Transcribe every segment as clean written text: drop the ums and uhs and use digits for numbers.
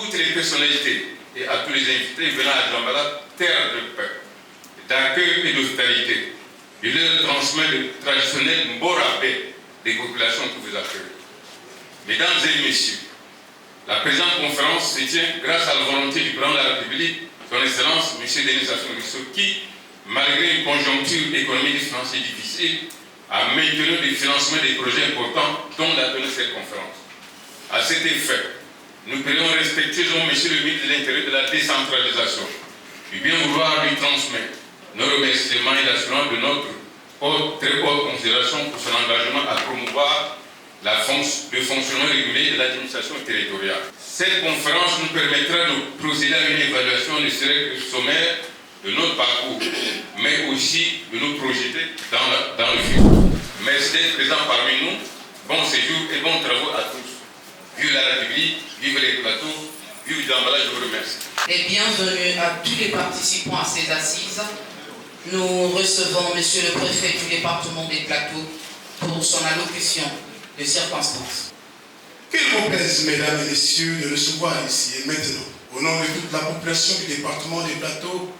toutes les personnalités et à tous les invités venant à Djambala, terre de paix, d'accueil et d'hospitalité. Je leur transmets le traditionnel Mborabé des populations qui vous accueillent. Mesdames et messieurs, la présente conférence se tient grâce à la volonté du président de la République, son Excellence M. Denis Sassou Nguesso, qui, malgré une conjoncture économique et financière difficile, a maintenu le financement des projets importants dont la tenue de cette conférence. À cet effet, nous prions respectueusement M. le ministre de l'Intérieur de la décentralisation, du bien vouloir lui transmettre nos remerciements et l'assurance de notre très haute considération pour son engagement à promouvoir le fonctionnement régulier de l'administration territoriale. Cette conférence nous permettra de procéder à une évaluation ne serait que sommaire de notre parcours, mais aussi de nous projeter dans le futur. Merci d'être présents parmi nous. Bon séjour et bons travaux à tous. Vive la République, vive les plateaux, vive Djambala, je vous remercie. Et bienvenue à tous les participants à ces assises. Nous recevons Monsieur le Préfet du département des Plateaux pour son allocution de circonstances. Qu'il vous plaise, mesdames et messieurs, de recevoir ici et maintenant, au nom de toute la population du département des Plateaux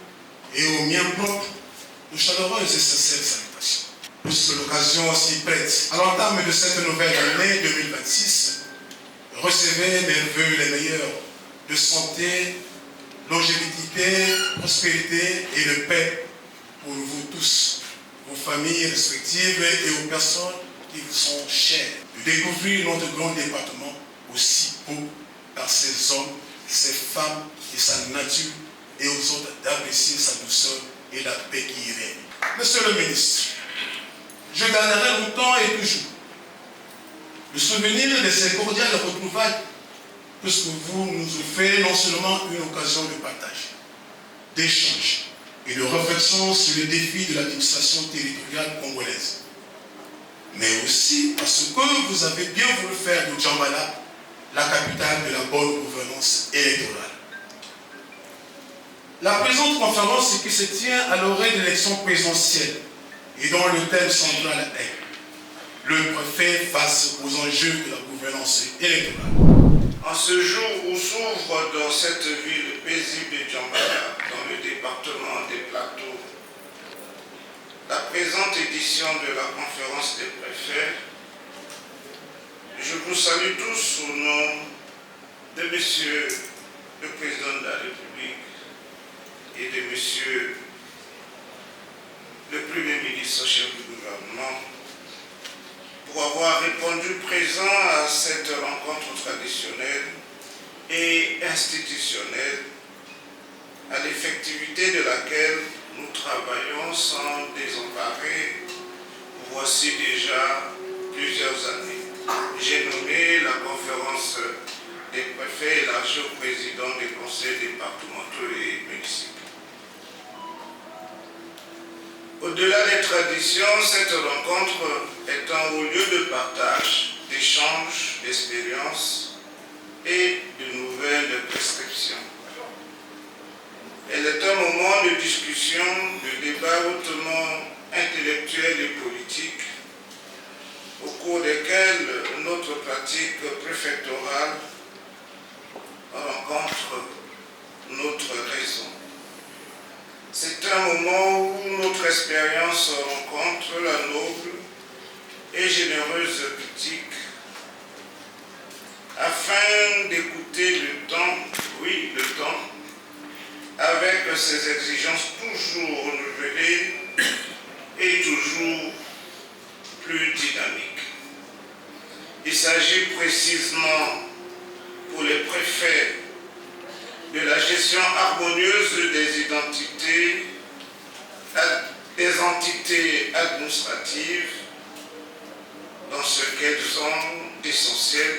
et aux miens propres, nos chaleureuses et sincères salutations. Puisque l'occasion s'y prête à l'entame de cette nouvelle année 2026, recevez mes vœux les meilleurs de santé, longévité, prospérité et de paix pour vous tous, vos familles respectives et aux personnes qui vous sont chères, de découvrir notre grand département aussi beau par ses hommes, ses femmes et sa nature, et aux autres d'apprécier sa douceur et la paix qui y règne. Monsieur le ministre, je garderai longtemps et toujours le souvenir de ces cordiales retrouvailles, puisque vous nous offrez non seulement une occasion de partage, d'échange et de réflexion sur les défis de l'administration territoriale congolaise, mais aussi parce que vous avez bien voulu faire de Djambala la capitale de la bonne gouvernance électorale. La présente conférence qui se tient à l'orée de l'élection présidentielle et dont le thème central est le préfet face aux enjeux de la gouvernance électorale. En ce jour où s'ouvre dans cette ville paisible de Djambala, dans le département des Plateaux, la présente édition de la conférence des préfets, je vous salue tous au nom de Monsieur le Président de la République et de Monsieur le Premier ministre chef du gouvernement pour avoir répondu présent à cette rencontre traditionnelle et institutionnelle à l'effectivité de laquelle nous travaillons sans désemparer voici déjà plusieurs années. J'ai nommé la conférence des préfets élargie au président des conseils départementaux et municipaux. Au-delà des traditions, cette rencontre est un haut lieu de partage, d'échange, d'expériences et de nouvelles prescriptions. Elle est un moment de discussion, de débat hautement intellectuel et politique, au cours desquels notre pratique préfectorale rencontre notre raison. C'est un moment où notre expérience rencontre la noble et généreuse critique, afin d'écouter le temps, oui, le temps, avec ses exigences toujours renouvelées et toujours plus dynamiques. Il s'agit précisément pour les préfets de la gestion harmonieuse des entités administratives dans ce qu'elles ont d'essentiel,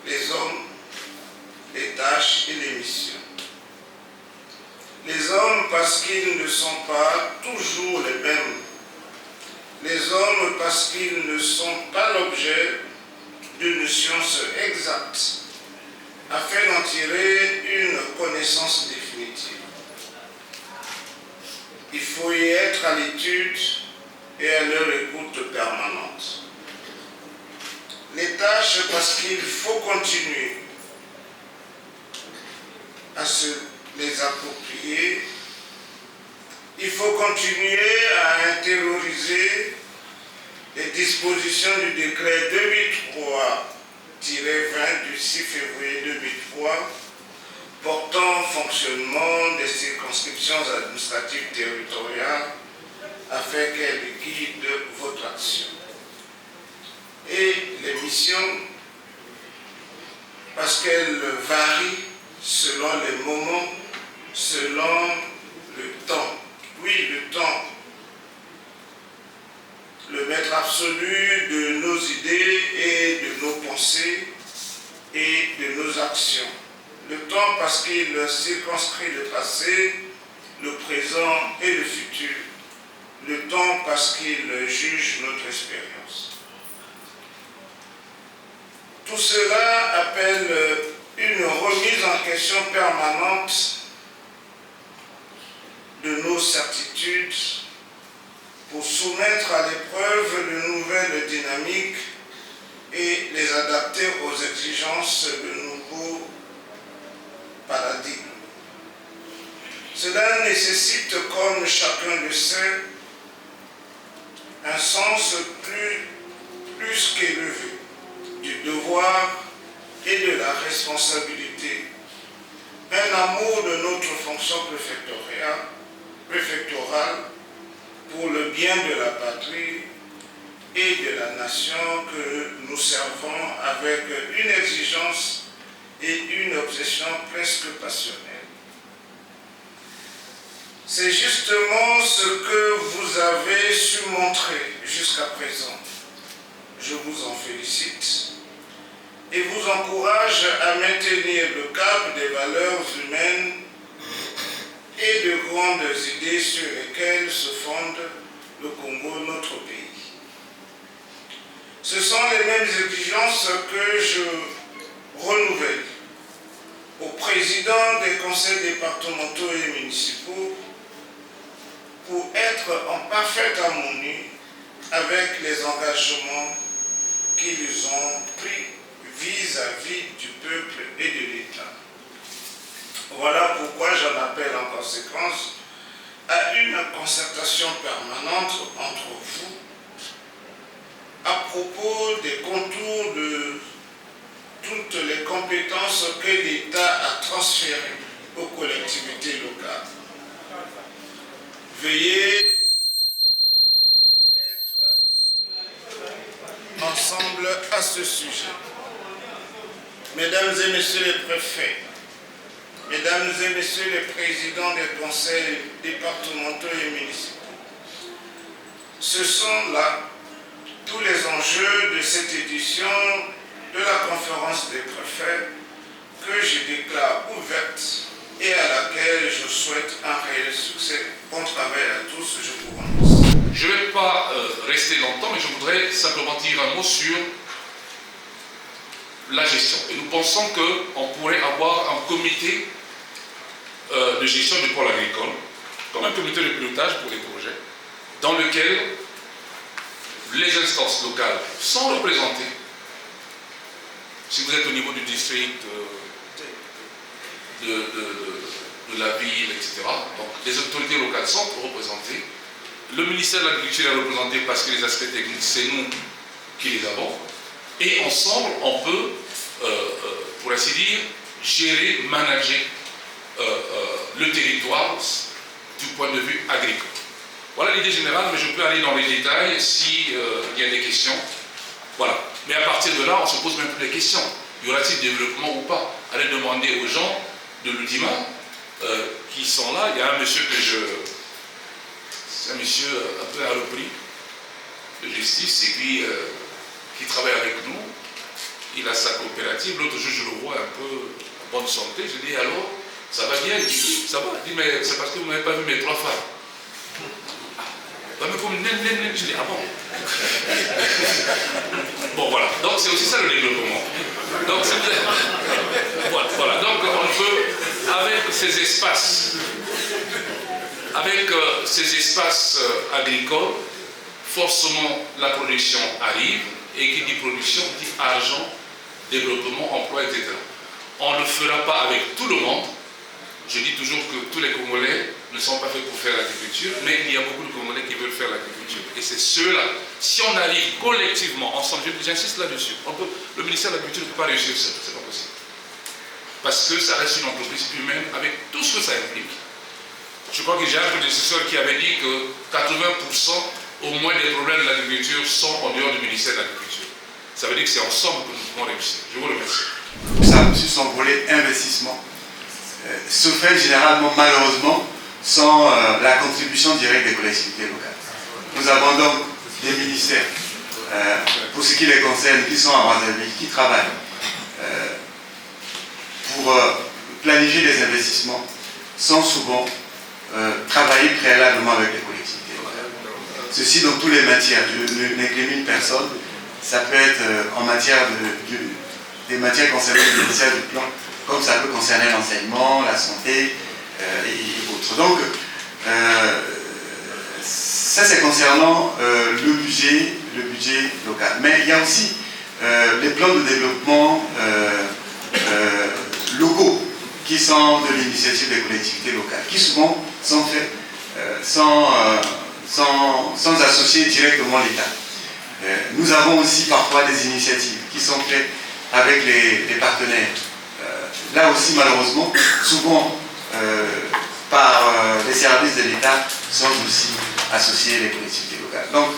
les hommes, les tâches et les missions. Les hommes parce qu'ils ne sont pas toujours les mêmes. Les hommes parce qu'ils ne sont pas l'objet d'une science exacte, afin d'en tirer une connaissance définitive. Il faut y être à l'étude et à leur écoute permanente. Les tâches parce qu'il faut continuer à se les approprier. Il faut continuer à intérioriser les dispositions du décret 2003-20 du 6 février 2003 portant fonctionnement des circonscriptions administratives territoriales afin qu'elles guident votre action. Et les missions, parce qu'elles varient selon les moments, selon le temps. Oui, le temps, le maître absolu de nos idées et de nos pensées et de nos actions. Le temps parce qu'il circonscrit le passé, le présent et le futur. Le temps parce qu'il juge notre expérience. Tout cela appelle une remise en question permanente de nos certitudes pour soumettre à l'épreuve de nouvelles dynamiques et les adapter aux exigences de nouveaux paradigmes. Cela nécessite, comme chacun le sait, un sens plus qu'élevé du devoir et de la responsabilité, un amour de notre fonction préfectorale pour le bien de la patrie et de la nation que nous servons avec une exigence et une obsession presque passionnelle. C'est justement ce que vous avez su montrer jusqu'à présent. Je vous en félicite et vous encourage à maintenir le cap des valeurs humaines et de grandes idées sur lesquelles se fonde le Congo, notre pays. Ce sont les mêmes exigences que je renouvelle aux présidents des conseils départementaux et municipaux pour être en parfaite harmonie avec les engagements qu'ils ont pris vis-à-vis du peuple et de l'État. Voilà pourquoi j'en appelle en conséquence à une concertation permanente entre vous à propos des contours de toutes les compétences que l'État a transférées aux collectivités locales. Veuillez vous mettre ensemble à ce sujet. Mesdames et messieurs les préfets, mesdames et messieurs les présidents des conseils départementaux et municipaux, ce sont là tous les enjeux de cette édition de la conférence des préfets que je déclare ouverte et à laquelle je souhaite un réel succès. Bon travail à tous, je vous remercie. Je ne vais pas rester longtemps, mais je voudrais simplement dire un mot sur la gestion. Et nous pensons qu'on pourrait avoir un comité de gestion du pôle agricole, comme un comité de pilotage pour les projets, dans lequel les instances locales sont représentées. Si vous êtes au niveau du district, de la ville, etc. Donc les autorités locales sont représentées. Le ministère de l'Agriculture est représenté parce que les aspects techniques, c'est nous qui les avons. Et ensemble, on peut, pour ainsi dire, gérer, manager le territoire du point de vue agricole. Voilà l'idée générale, mais je peux aller dans les détails s'il y a des questions. Voilà. Mais à partir de là, on se pose même plus des questions. Y aura-t-il développement ou pas? Allez demander aux gens de l'Udima qui sont là. Il y a un monsieur c'est un monsieur un peu à repris de justice et puis qui travaille avec nous. Il a sa coopérative. L'autre jour, je le vois un peu en bonne santé. Je dis alors, ça va bien? Il dit ça va. Il dit mais c'est parce que vous n'avez pas vu mes 3 femmes. Mais comme je dis ah bon. Bon voilà, donc c'est aussi ça le développement. Donc voilà, donc on peut, avec ces espaces agricoles, forcément la production arrive, et qui dit production dit argent, développement, emploi, etc. On ne le fera pas avec tout le monde, Je dis toujours que tous les Congolais ne sont pas faits pour faire l'agriculture, mais il y a beaucoup de Congolais qui veulent faire l'agriculture. Et c'est ceux-là, si on arrive collectivement, ensemble, j'insiste là-dessus, le ministère de l'Agriculture ne peut pas réussir seul, c'est pas possible. Parce que ça reste une entreprise humaine avec tout ce que ça implique. Je crois que j'ai un prédécesseur qui avait dit que 80% au moins des problèmes de l'agriculture sont en dehors du ministère de l'Agriculture. Ça veut dire que c'est ensemble que nous pouvons réussir. Je vous remercie. Ça, sur son volet investissement, se fait généralement, malheureusement, sans la contribution directe des collectivités locales. Nous avons donc des ministères, pour ce qui les concerne, qui sont à Brazzaville, qui travaillent pour planifier les investissements, sans souvent travailler préalablement avec les collectivités locales. Ceci dans tous les matières. Je n'incrimine personne. Ça peut être en matière des matières concernant le ministère du Plan, comme ça peut concerner l'enseignement, la santé et autres. Donc, ça c'est concernant le budget local. Mais il y a aussi les plans de développement locaux qui sont de l'initiative des collectivités locales, qui souvent sont faits sans associer directement l'État. Nous avons aussi parfois des initiatives qui sont faites avec les partenaires. Là aussi, malheureusement, souvent par les services de l'État sont aussi associés les collectivités locales. Donc,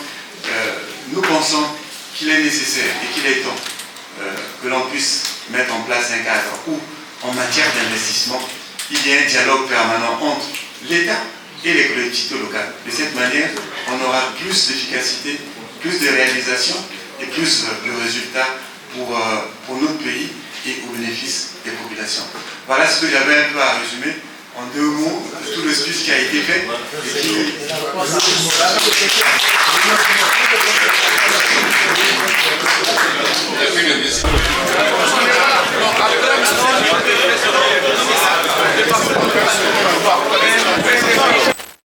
nous pensons qu'il est nécessaire et qu'il est temps que l'on puisse mettre en place un cadre où, en matière d'investissement, il y a un dialogue permanent entre l'État et les collectivités locales. De cette manière, on aura plus d'efficacité, plus de réalisation et plus de résultats pour notre pays et au bénéfice des populations. Voilà ce que j'avais un peu à résumer en 2 mots de tout le speech qui a été fait et qui...